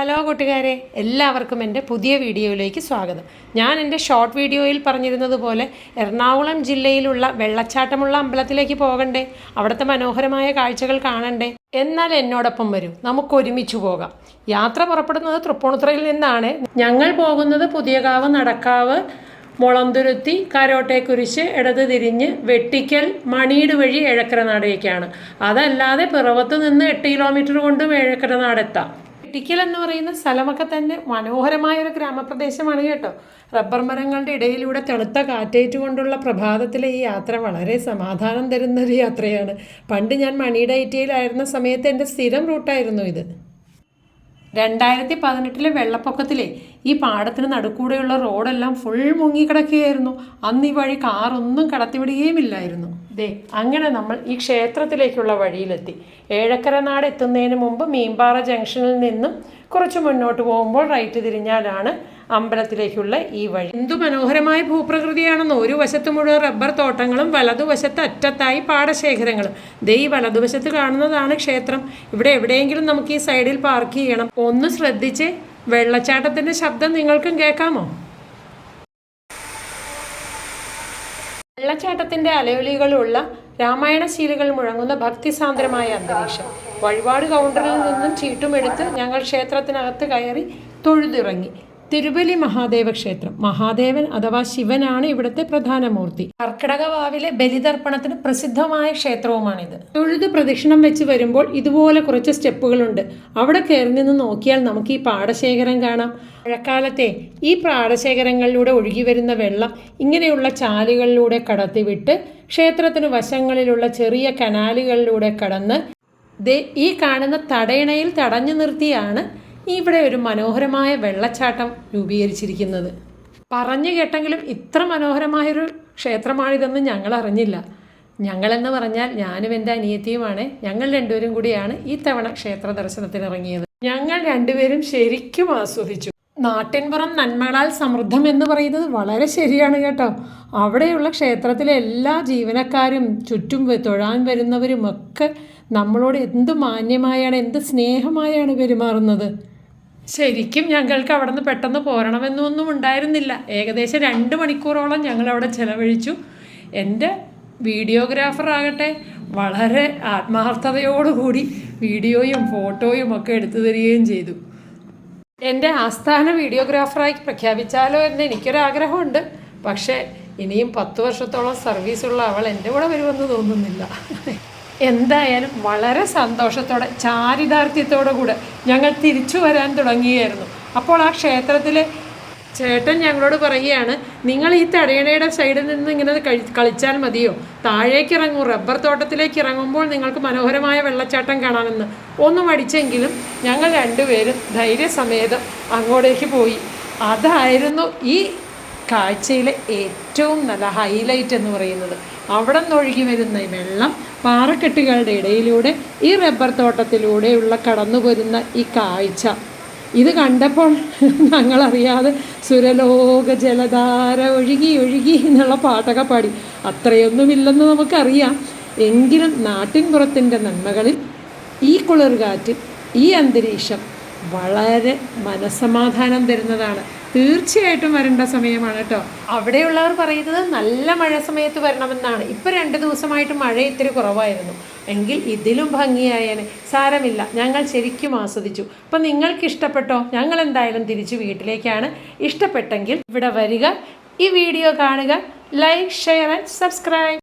Hello കൂട്ടുകാരെ, എല്ലാവർക്കും എൻ്റെ പുതിയ വീഡിയോയിലേക്ക് സ്വാഗതം. ഞാൻ എൻ്റെ ഷോർട്ട് വീഡിയോയിൽ പറഞ്ഞിരുന്നത് പോലെ എറണാകുളം ജില്ലയിലുള്ള വെള്ളച്ചാട്ടമുള്ള അമ്പലത്തിലേക്ക് പോകണ്ടേ, അവിടുത്തെ മനോഹരമായ കാഴ്ചകൾ കാണണ്ടേ? എന്നാൽ എന്നോടൊപ്പം വരൂ, നമുക്ക് ഒരുമിച്ച് പോകാം. യാത്ര പുറപ്പെടുന്നത് തൃപ്പൂണിത്തുറയിൽ നിന്നാണ്. ഞങ്ങൾ പോകുന്നത് പുതിയകാവ്, നടക്കാവ്, മുളന്തുരുത്തി, കാരോട്ടേക്കുരിശ്, ഇടത് തിരിഞ്ഞ് വെട്ടിക്കൽ, മണീട് വഴി ഏഴക്കരനാടേക്കാണ്. അതല്ലാതെ പിറവത്ത് നിന്ന് 8 കിലോമീറ്റർ കൊണ്ടും ഏഴക്കരനാടെത്താം. വെട്ടിക്കൽ എന്ന് പറയുന്ന സ്ഥലമൊക്കെ തന്നെ മനോഹരമായൊരു ഗ്രാമപ്രദേശമാണ് കേട്ടോ. റബ്ബർ മരങ്ങളുടെ ഇടയിലൂടെ തണുത്ത കാറ്റേറ്റുകൊണ്ടുള്ള പ്രഭാതത്തിലെ ഈ യാത്ര വളരെ സമാധാനം തരുന്നൊരു യാത്രയാണ്. പണ്ട് ഞാൻ മണിയുടെ ഐറ്റിയിലായിരുന്ന സമയത്ത് എൻ്റെ സ്ഥിരം റൂട്ടായിരുന്നു ഇത്. 2018 വെള്ളപ്പൊക്കത്തിലെ ഈ പാടത്തിന് നടുക്കൂടെയുള്ള റോഡെല്ലാം ഫുൾ മുങ്ങിക്കിടക്കുകയായിരുന്നു. അന്ന് ഈ വഴി കാറൊന്നും കടത്തിവിടുകയുമില്ലായിരുന്നു. അങ്ങനെ നമ്മൾ ഈ ക്ഷേത്രത്തിലേക്കുള്ള വഴിയിലെത്തി. ഏഴക്കരനാട് എത്തുന്നതിന് മുമ്പ് മീൻപാറ ജംഗ്ഷനിൽ നിന്നും കുറച്ച് മുന്നോട്ട് പോകുമ്പോൾ റൈറ്റ് തിരിഞ്ഞാലാണ് അമ്പലത്തിലേക്കുള്ള ഈ വഴി. എന്തു മനോഹരമായ ഭൂപ്രകൃതിയാണെന്ന്! ഒരു വശത്ത് മുഴുവൻ റബ്ബർ തോട്ടങ്ങളും വലതുവശത്ത് അറ്റത്തായി പാടശേഖരങ്ങളും. ഈ വലതുവശത്ത് കാണുന്നതാണ് ക്ഷേത്രം. ഇവിടെ എവിടെയെങ്കിലും നമുക്ക് ഈ സൈഡിൽ പാർക്ക് ചെയ്യണം. ഒന്ന് ശ്രദ്ധിച്ച്, വെള്ളച്ചാട്ടത്തിൻ്റെ ശബ്ദം നിങ്ങൾക്കും കേൾക്കാമോ? വെള്ളച്ചാട്ടത്തിൻ്റെ അലയൊലികളുള്ള രാമായണശീലുകൾ മുഴങ്ങുന്ന ഭക്തിസാന്ദ്രമായ അന്തരീക്ഷം. വഴിപാട് കൗണ്ടറിൽ നിന്നും ചീട്ടുമെടുത്ത് ഞങ്ങൾ ക്ഷേത്രത്തിനകത്ത് കയറി തൊഴുതിറങ്ങി. തിരുവല്ലി മഹാദേവ ക്ഷേത്രം. മഹാദേവൻ അഥവാ ശിവനാണ് ഇവിടുത്തെ പ്രധാന മൂർത്തി. കർക്കിടക വാവിലെ ബലിതർപ്പണത്തിന് പ്രസിദ്ധമായ ക്ഷേത്രവുമാണിത്. തൊഴുത് പ്രദക്ഷിണം വെച്ച് വരുമ്പോൾ ഇതുപോലെ കുറച്ച് സ്റ്റെപ്പുകളുണ്ട്. അവിടെ കയറി നിന്ന് നോക്കിയാൽ നമുക്ക് ഈ പാടശേഖരം കാണാം. മഴക്കാലത്തെ ഈ പാടശേഖരങ്ങളിലൂടെ ഒഴുകി വരുന്ന വെള്ളം ഇങ്ങനെയുള്ള ചാലുകളിലൂടെ കടത്തിവിട്ട് ക്ഷേത്രത്തിന് വശങ്ങളിലുള്ള ചെറിയ കനാലുകളിലൂടെ കടന്ന് ഈ കാണുന്ന തടയണയിൽ തടഞ്ഞു നിർത്തിയാണ് ഇവിടെ ഒരു മനോഹരമായ വെള്ളച്ചാട്ടം രൂപീകരിച്ചിരിക്കുന്നത്. പറഞ്ഞു കേട്ടെങ്കിലും ഇത്ര മനോഹരമായൊരു ക്ഷേത്രമാണിതെന്ന് ഞങ്ങൾ അറിഞ്ഞില്ല. ഞങ്ങളെന്ന് പറഞ്ഞാൽ ഞാനും എൻ്റെ അനിയത്തിയുമാണ്. ഞങ്ങൾ രണ്ടുപേരും കൂടിയാണ് ഈ തവണ ക്ഷേത്ര ദർശനത്തിനിറങ്ങിയത്. ഞങ്ങൾ രണ്ടുപേരും ശരിക്കും ആസ്വദിച്ചു. നാട്ടിൻപുറം നന്മകളാൽ സമൃദ്ധം എന്ന് പറയുന്നത് വളരെ ശരിയാണ് കേട്ടോ. അവിടെയുള്ള ക്ഷേത്രത്തിലെ എല്ലാ ജീവനക്കാരും ചുറ്റും തൊഴാൻ വരുന്നവരുമൊക്കെ നമ്മളോട് എന്ത് മാന്യമായാണ്, എന്ത് സ്നേഹമായാണ് പെരുമാറുന്നത്. ശരിക്കും ഞങ്ങൾക്ക് അവിടെ നിന്ന് പെട്ടെന്ന് പോരണമെന്നൊന്നും ഉണ്ടായിരുന്നില്ല. ഏകദേശം 2 മണിക്കൂറോളം ഞങ്ങളവിടെ ചെലവഴിച്ചു. എൻ്റെ വീഡിയോഗ്രാഫർ ആകട്ടെ വളരെ ആത്മാർത്ഥതയോടുകൂടി വീഡിയോയും ഫോട്ടോയും ഒക്കെ എടുത്തു തരികയും ചെയ്തു. എൻ്റെ ആസ്ഥാന വീഡിയോഗ്രാഫറായി പ്രഖ്യാപിച്ചാലോ എന്ന് എനിക്കൊരാഗ്രഹമുണ്ട്. പക്ഷേ ഇനിയും 10 വർഷത്തോളം സർവീസുള്ള അവൾ എൻ്റെ കൂടെ വരുമെന്ന് തോന്നുന്നില്ല. എന്തായാലും വളരെ സന്തോഷത്തോടെ, ചാരിതാർത്ഥ്യത്തോടു കൂടെ ഞങ്ങൾ തിരിച്ചു വരാൻ തുടങ്ങിയായിരുന്നു. അപ്പോൾ ആ ക്ഷേത്രത്തിലെ ചേട്ടൻ ഞങ്ങളോട് പറയുകയാണ്, നിങ്ങൾ ഈ തടയണയുടെ സൈഡിൽ നിന്ന് ഇങ്ങനെ കളിച്ചാൽ മതിയോ? താഴേക്ക് ഇറങ്ങും, റബ്ബർ തോട്ടത്തിലേക്ക് ഇറങ്ങുമ്പോൾ നിങ്ങൾക്ക് മനോഹരമായ വെള്ളച്ചാട്ടം കാണാമെന്ന്. ഒന്നും അടിച്ചെങ്കിലും ഞങ്ങൾ രണ്ടുപേരും ധൈര്യസമേതം അങ്ങോട്ടേക്ക് പോയി. അതായിരുന്നു ഈ കാഴ്ചയിലെ ഏറ്റവും നല്ല ഹൈലൈറ്റ് എന്ന് പറയുന്നത്. അവിടെ നിന്നൊഴുകി വരുന്ന വെള്ളം പാറക്കെട്ടുകളുടെ ഇടയിലൂടെ ഈ റബ്ബർ തോട്ടത്തിലൂടെയുള്ള കടന്നു വരുന്ന ഈ കാഴ്ച, ഇത് കണ്ടപ്പോൾ ഞങ്ങളറിയാതെ സുരലോക ജലധാര ഒഴുകി ഒഴുകി എന്നുള്ള പാട്ടൊക്കെ പാടി. അത്രയൊന്നുമില്ലെന്ന് നമുക്കറിയാം. എങ്കിലും നാട്ടിൻപുറത്തിൻ്റെ നന്മകളിൽ ഈ കുളിർകാറ്റ്, ഈ അന്തരീക്ഷം വളരെ മനസ്സമാധാനം തരുന്നതാണ്. തീർച്ചയായിട്ടും വരേണ്ട സമയമാണ് കേട്ടോ. അവിടെയുള്ളവർ പറയുന്നത് നല്ല മഴ സമയത്ത് വരണമെന്നാണ്. ഇപ്പോൾ 2 ദിവസമായിട്ട് മഴ ഇത്തിരി കുറവായിരുന്നു. എങ്കിൽ ഇതിലും ഭംഗിയായേനെ. സാരമില്ല, ഞങ്ങൾ ശരിക്കും ആസ്വദിച്ചു. അപ്പം നിങ്ങൾക്ക് ഇഷ്ടപ്പെട്ടോ? ഞങ്ങൾ എന്തായാലും തിരിച്ച് വീട്ടിലേക്കാണ്. ഇഷ്ടപ്പെട്ടെങ്കിൽ ഇവിടെ വരിക, ഈ വീഡിയോ കാണുക, ലൈക്ക്, ഷെയർ ആൻഡ് സബ്സ്ക്രൈബ്.